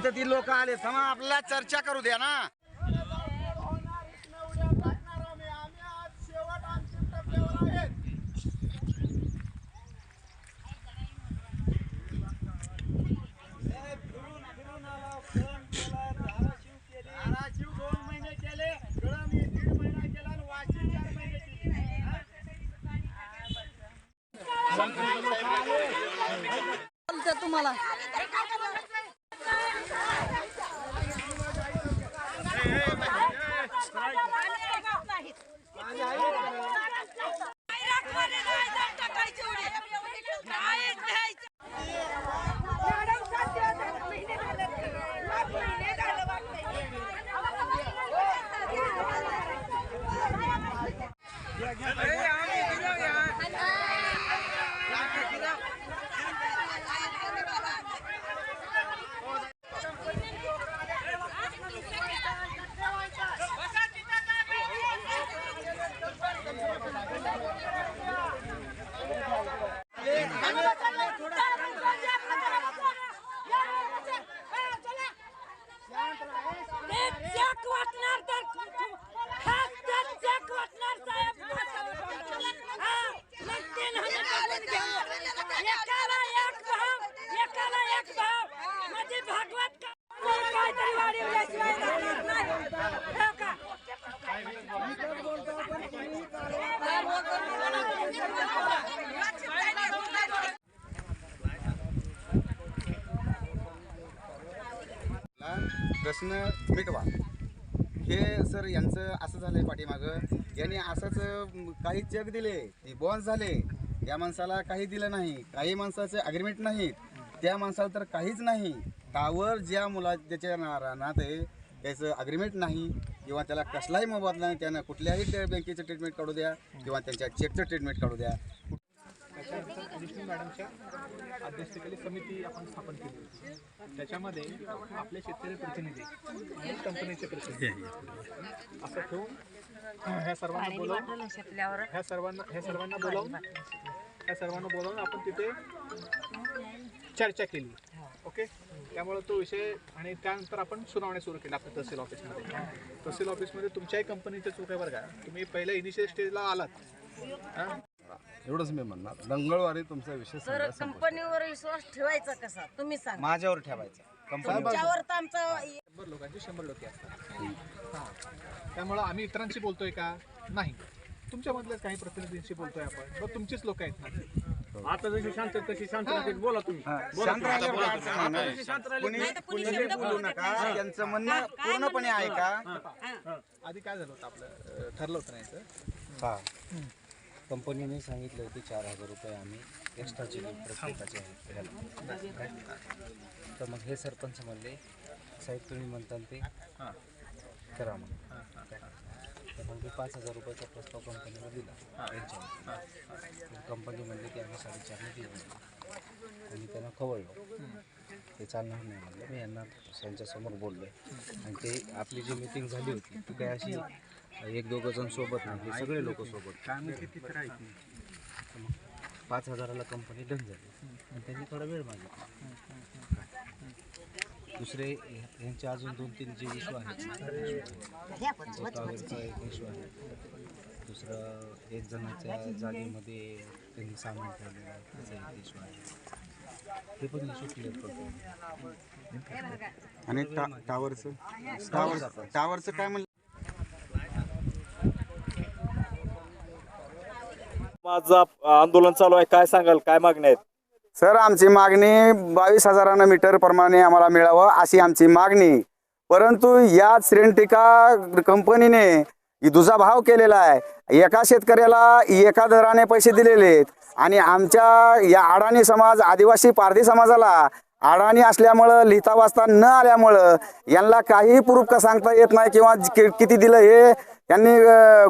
इथं ती लोक आले समा आपल्याला चर्चा करू द्या ना. तुम्हाला प्रश्न मिटवा. हे सर यांचं असं झालंय पाठीमागं, यांनी असंच काही चेक दिले, ती बॉन्स झाले, त्या माणसाला काही दिलं नाही, काही माणसाचे अग्रीमेंट नाहीत, त्या माणसाला तर काहीच नाही. त्यावर ज्या त्याच्या रानात आहे त्याचं अग्रीमेंट नाही किंवा त्याला कसलाही मोबदला नाही, त्यानं कुठल्याही बँकेचं ट्रीटमेंट काढू द्या किंवा त्यांच्या चेकचं ट्रीटमेंट काढू द्या. त्याच्यानंतर विष्णू मॅडमच्या अध्यक्षतेखाली समिती आपण स्थापन केली होती. त्याच्यामध्ये आपले शेतकरी प्रतिनिधी आणि कंपनीचे प्रतिनिधी असं ठेवून ह्या सर्वांना बोलावून आपण तिथे चर्चा केली. ओके, त्यामुळे तो विषय आणि त्यानंतर आपण सुनावणी सुरू केली आपल्या तहसील ऑफिसमध्ये. तहसील ऑफिसमध्ये तुमच्याही कंपनीच्या चूक आहे बरं का, तुम्ही पहिल्या इनिशियल स्टेजला आलात. एवढंच मी म्हणणार. मंगळवारी तुमचा विषय तर कंपनीवर विश्वास ठेवायचा कसा तुम्ही सांगा. माझ्यावर ठेवायचं. तुमच्यावर तर आमचा 100 लोकांची 100 लोक असतात. हां, त्यामुळं आम्ही इतरांशी बोलतोय का? नाही, तुमच्यामधल्याच काही प्रतिनिधींशी बोलतोय आपण. मग तुमचीच लोक आहेत ना. आता जशी शांत तशी शांत राहतील. बोला तुम्ही. शांत बोलू नका. त्यांचं म्हणणं पूर्णपणे ऐका. आधी काय झालं होतं आपलं ठरलं होतं नाही सर. हां, कंपनीने सांगितलं होते 4,000 रुपये आम्ही एक्स्ट्राचे प्रत्येकाचे आहेत. तर मग हे सरपंच म्हणले साहेब तुम्ही म्हणताल ते करा म्हणून. तर मग 5,000 रुपयाचा प्रस्ताव कंपनीला दिला यांच्यावर. कंपनी म्हणली की आम्ही 4.5 दिले आणि त्यांना खवळलं. ते चालणार नाही म्हणलं. मी यांना त्यांच्यासमोर बोललो आणि ते आपली जी मीटिंग झाली होती ती काय अशी 1-2 जण सोबत नाही, हे सगळे लोक सोबत. 5,000ला कंपनी डन झाली आणि त्यांनी थोडा वेळ मागितला. दुसरे यांचे अजून 2-3 जे इश्यू आहेत, टॉवरचा एक इश्यू आहे, दुसरं 1 जणाच्या जागेमध्ये त्यांनी सामान ठेवलेलं आहे त्याचा एक इश्यू आहे. ते पण इश्यू क्लिअर करतो. आणि टावरचं काय म्हणलं. माझं आंदोलन चालू आहे, काय सांगाल, काय मागण्या आहेत? सर आमची मागणी 22,000 मीटर प्रमाणे आम्हाला मिळावं अशी आमची मागणी. परंतु या श्रेणटिका कंपनीने दुजा भाव केलेला आहे. एका शेतकऱ्याला एका दराने पैसे दिलेले आहेत आणि आमच्या या अडाणी समाज आदिवासी पारधी समाजाला अडाणी असल्यामुळं लिहिता वाचता न आल्यामुळं यांना काही प्रूफ का सांगता येत नाही किंवा किती दिलं हे त्यांनी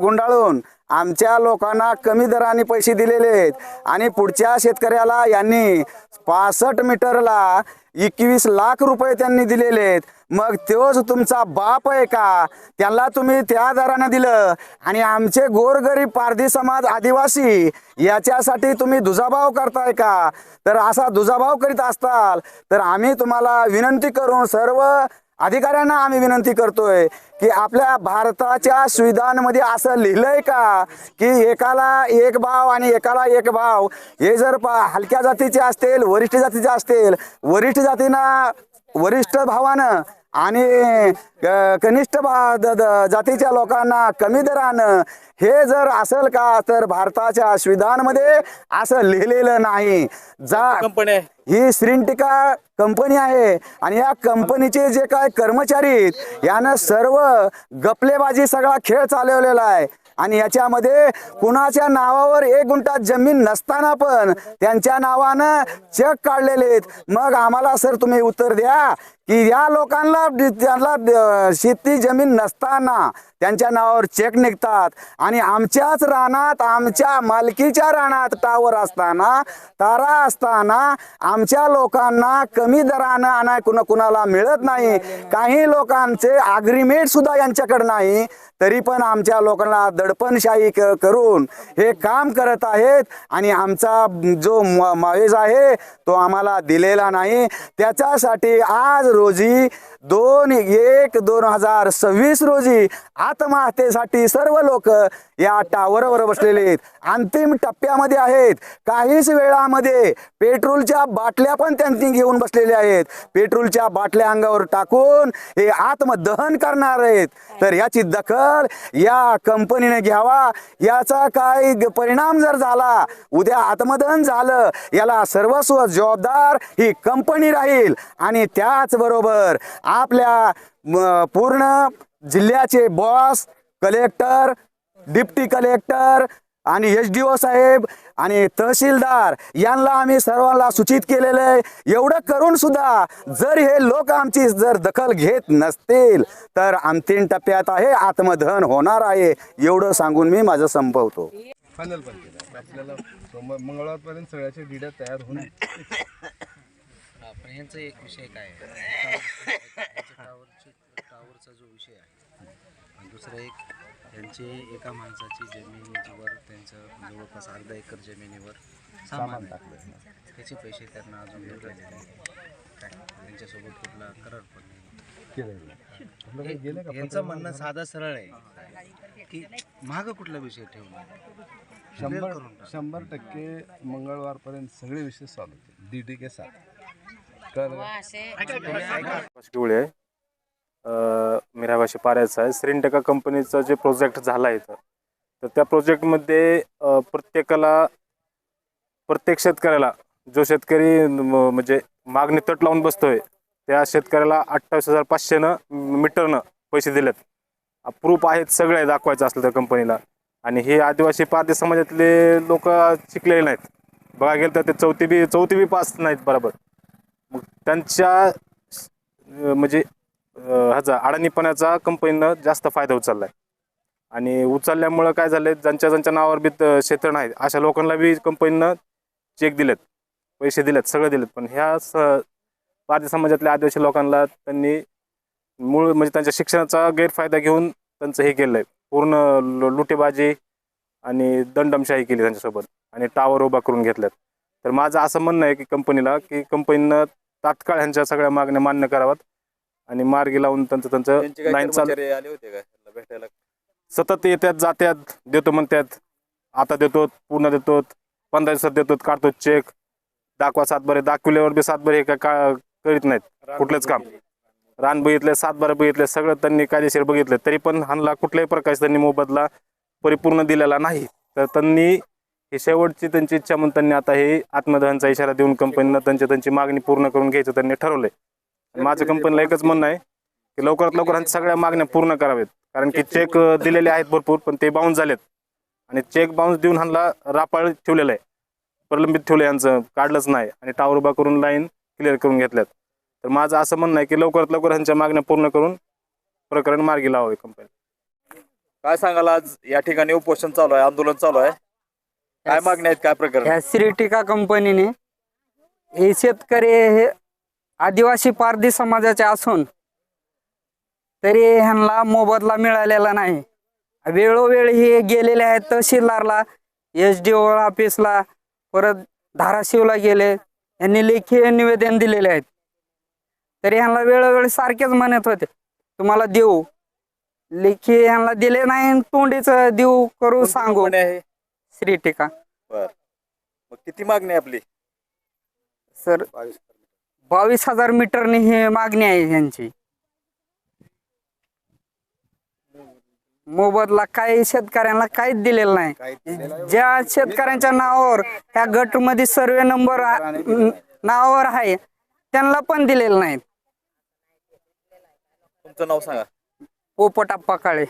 गुंडाळून आमच्या लोकांना कमी दराने पैसे दिलेले आहेत. आणि पुढच्या शेतकऱ्याला यांनी 65 मीटरला 21 लाख रुपये त्यांनी दिलेले आहेत. मग तोच तुमचा बाप आहे का? त्याला तुम्ही त्या दराने दिलं आणि आमचे गोरगरीब पारधी समाज आदिवासी याच्यासाठी तुम्ही दुजाभाव करताय का? तर असा दुजाभाव करीत असताल तर आम्ही तुम्हाला विनंती करून सर्व अधिकाऱ्यांना आम्ही विनंती करतोय की आपल्या भारताच्या संविधानामध्ये असं लिहिलंय का की एकाला एक भाव आणि एकाला एक भाव? हे जर हलक्या जातीचे असतील, वरिष्ठ जातीचे असतील, वरिष्ठ जातींना वरिष्ठ भावानं आणि कनिष्ठ जातीच्या लोकांना कमी दरानं हे जर असेल का? तर भारताच्या संविधानामध्ये असं लिहिलेलं नाही. कंपनी आहे ही श्रींटिका कंपनी आहे आणि या कंपनीचे जे काय कर्मचारी आहेत यानं सर्व गपलेबाजी सगळा खेळ चालवलेला आहे. आणि याच्यामध्ये कुणाच्या नावावर 1 गुंठा जमीन नसताना पण त्यांच्या नावानं चेक काढलेले आहेत. मग आम्हाला सर तुम्ही उत्तर द्या की या लोकांना त्यांना शेती जमीन नसताना त्यांच्या नावावर चेक निघतात आणि आमच्याच रानात, आमच्या मालकीच्या रानात टावर असताना, तारा असताना आमच्या लोकांना कमी दरानं आणाय कुणाला मिळत नाही. काही लोकांचे अग्रीमेंट सुद्धा यांच्याकडे नाही, तरी पण आमच्या लोकांना दडपणशाही करून हे काम करत आहेत आणि आमचा जो मावेज आहे तो आम्हाला दिलेला नाही. त्याच्यासाठी आज रोजी 2/1/2026 रोजी आत्महत्येसाठी सर्व लोक या टावरवर बसलेले आहेत, अंतिम टप्प्यामध्ये आहेत. काहीच वेळामध्ये पेट्रोलच्या बाटल्या पण त्यांनी घेऊन बसलेल्या आहेत. पेट्रोलच्या बाटल्या अंगावर टाकून हे आत्मदहन करणार आहेत. तर याची दखल या कंपनीने घ्यावा. याचा काय परिणाम जर झाला, उद्या आत्मदहन झालं, याला सर्वस्व जबाबदार ही कंपनी राहील. आणि त्याचबरोबर आपल्या पूर्ण जिल्ह्याचे बॉस, कलेक्टर, डिप्टी कलेक्टर आणि SDO साहेब आणि तहसीलदार यांना आम्ही सर्वांना सूचित केलेलं आहे. एवढं करून सुद्धा जर हे लोक आमची जर दखल घेत नसतील तर अंतिम टप्प्यात आहे आत्मदहन होणार आहे. एवढं सांगून मी माझं संपवतो. फायनल पण केलं आपल्याला मंगळवारपर्यंत सगळ्याच्या डिड्या तयार होऊन पण ह्यांचा एक विषय काय आहे, टावरचा जो विषय आहे आणि दुसरं एक त्यांचे एका माणसाची जमिनीवर त्यांचं जवळपास अर्धा एकर जमिनीवर सामान टाकलं, त्याचे पैसे त्यांना अजून भेटलेले नाही. काय त्यांच्यासोबत कुठला करार पण नाही. यांचं म्हणणं साधं सरळ आहे की मागं कुठला विषय ठेवला, 100% मंगळवारपर्यंत सगळे विषय सॉल्व्ह होतील. DD के साथ कळलं? पिवळे आहे. मी रहिवासी पाऱ्याचा आहे. श्रींटिका कंपनीचं जे प्रोजेक्ट झाला आहे तर त्या प्रोजेक्टमध्ये प्रत्येक शेतकऱ्याला जो शेतकरी म्हणजे मागणी तट लावून बसतोय त्या शेतकऱ्याला 28,500 मीटरनं पैसे दिलेत. प्रूफ आहेत, सगळे दाखवायचं असलं त्या कंपनीला. आणि हे आदिवासी पारधी समाजातले लोक शिकलेले नाहीत. बघा गेलं तर ते चौथी बी पास नाहीत बरोबर. मग त्यांच्या म्हणजे ह्याचा अडाणीपणाचा कंपनीनं जास्त फायदा उचलला आहे. आणि उचलल्यामुळं काय झालं, ज्यांच्या नावावर बी क्षेत्र नाहीत अशा लोकांना बी कंपनीनं चेक दिलेत, पैसे दिलेत, सगळं दिलेत. पण ह्या पारधी समाजातल्या आदिवासी लोकांना त्यांनी मूळ म्हणजे त्यांच्या शिक्षणाचा गैरफायदा घेऊन त्यांचं हे केलं आहे. पूर्ण लुटेबाजी आणि दंडमशाही केली त्यांच्यासोबत आणि टावर उभा करून घेतल्यात. तर माझं असं म्हणणं आहे की कंपनीनं तात्काळ ह्यांच्या सगळ्या मागण्या मान्य कराव्यात आणि मार्गी लावून त्यांचं लाईन चालू. भेटायला सतत येतात जात्यात, देतो म्हणतात, आता देतो, पुन्हा देतो, 15 दिवसात देतो, काढतो चेक, दाखवा 7 बारे, दाखविल्यावर बी 7 बारे हे काय करीत नाहीत कुठलंच काम. रान बघितले, 7 बारे बघितले, सगळं त्यांनी कायदेशीर बघितलं, तरी पण ह्यांना कुठल्याही प्रकारचा त्यांनी मोबदला परिपूर्ण दिलेला नाही. तर त्यांनी ही शेवटची त्यांची इच्छा म्हणून त्यांनी आता हे आत्मदहनचा इशारा देऊन कंपनीनं त्यांची मागणी पूर्ण करून घ्यायचं त्यांनी ठरवलंय. माझं कंपनीला एकच म्हणणं आहे की लवकरात लवकर ह्यांच्या सगळ्या मागण्या पूर्ण कराव्यात. कारण की चेक दिलेले आहेत भरपूर, पण ते बाउन्स झालेत आणि चेक बाउन्स देऊन ह्यांना रापाळ ठेवलेलं आहे, प्रलंबित ठेवलं, यांचं काढलंच नाही आणि टावर उभा करून लाईन क्लिअर करून घेतल्यात. तर माझं असं म्हणणं आहे की लवकरात लवकर ह्यांच्या मागण्या पूर्ण करून प्रकरण मार्गी लावावे कंपनी. काय सांगाल, आज या ठिकाणी उपोषण चालू आहे, आंदोलन चालू आहे, काय मागण्या आहेत, काय प्रकरण? ह्या श्रीटिका कंपनीने हे शेतकरी हे आदिवासी पारधी समाजाचे असून तरी ह्यांना मोबदला मिळालेला नाही. वेळोवेळी हे गेलेले आहेत तहसीलदारला, SDO ऑफिसला, परत धाराशिवला गेले. यांनी लेखी निवेदन दिलेले आहेत. तरी ह्यांना वेळोवेळी सारखेच म्हणत होते तुम्हाला देऊ. लेखी ह्यांना दिले नाही, तोंडीच देऊ करू सांगू. कोणी आहे श्रीटिका बर मग किती मागणी आहे आपली? सर 22,000 मीटरने ही मागणी आहे यांची. मोबदला काही शेतकऱ्यांना काहीच दिलेलं नाही. ज्या शेतकऱ्यांच्या नावावर त्या गट मध्ये सर्वे नंबर नावावर आहे त्यांना पण दिलेलं नाही. तुमचं नाव सांगा. पोपटाप्पा काळे.